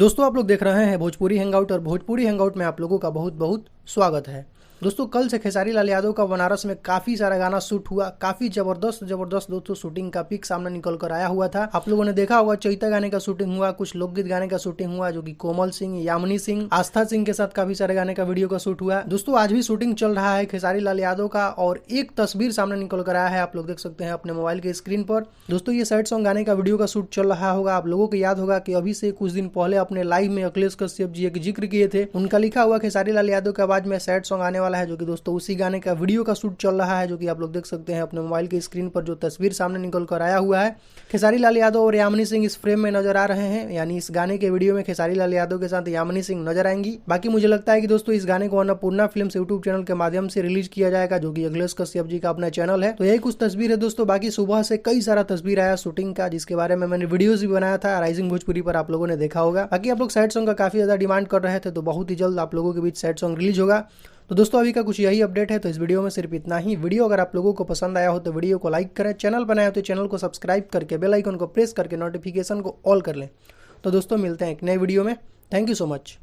दोस्तों आप लोग देख रहे हैं भोजपुरी हैंगआउट और भोजपुरी हैंगआउट में आप लोगों का बहुत बहुत स्वागत है। दोस्तों कल से खेसारी लाल यादव का बनारस में काफी सारा गाना शूट हुआ, काफी जबरदस्त दोस्तों शूटिंग का पिक सामने निकल कर आया हुआ था। आप लोगों ने देखा होगा चैता गाने का शूटिंग हुआ, कुछ लोकगीत गाने का शूटिंग हुआ जो कि कोमल सिंह, यामिनी सिंह, आस्था सिंह के साथ काफी सारे गाने का वीडियो का शूट हुआ। दोस्तों आज भी शूटिंग चल रहा है खेसारी लाल यादव का और एक तस्वीर सामने निकल कर आया है, आप लोग देख सकते हैं अपने मोबाइल के स्क्रीन पर। दोस्तों ये सैड सॉन्ग गाने का वीडियो का शूट चल रहा होगा। आप लोगों को याद होगा कि अभी से कुछ दिन पहले अपने लाइव में अखिलेश कश्यप जी एक जिक्र किए थे, उनका लिखा हुआ खेसारी लाल यादव के आवाज में सैड सॉन्ग आने वाला है, जो कि दोस्तों उसी गाने का वीडियो का शूट चल रहा है, जो कि आप लोग देख सकते हैं अपने मोबाइल की स्क्रीन पर। जो तस्वीर सामने निकल कर आया हुआ है, खेसारी लाल यादव और यामिनी सिंह इस फ्रेम में नजर आ रहे हैं, यानी इस गाने के वीडियो में खेसारी लाल यादव के साथ यामिनी सिंह नजर आएंगी। बाकी मुझे लगता है कि दोस्तों इस गाने को अन्नपूर्णा फिल्म्स यूट्यूब चैनल के माध्यम से रिलीज किया जाएगा, जो कि अखिलेश कश्यप जी का अपना चैनल है। तो यही कुछ तस्वीर है दोस्तों। बाकी सुबह से कई सारा तस्वीर आया शूटिंग का, जिसके बारे में मैंने वीडियोस भी बनाया था राइजिंग भोजपुरी पर, आप लोगों ने देखा होगा। बाकी आप लोग सैड सॉन्ग का काफी ज्यादा डिमांड कर रहे थे, तो बहुत ही जल्द आप लोगों के बीच सैड सॉन्ग रिलीज होगा। तो दोस्तों अभी का कुछ यही अपडेट है, तो इस वीडियो में सिर्फ इतना ही। वीडियो अगर आप लोगों को पसंद आया हो तो वीडियो को लाइक करें, चैनल बनाया हो तो चैनल को सब्सक्राइब करके बेल आइकन को प्रेस करके नोटिफिकेशन को ऑल कर लें। तो दोस्तों मिलते हैं एक नए वीडियो में। Thank you so much.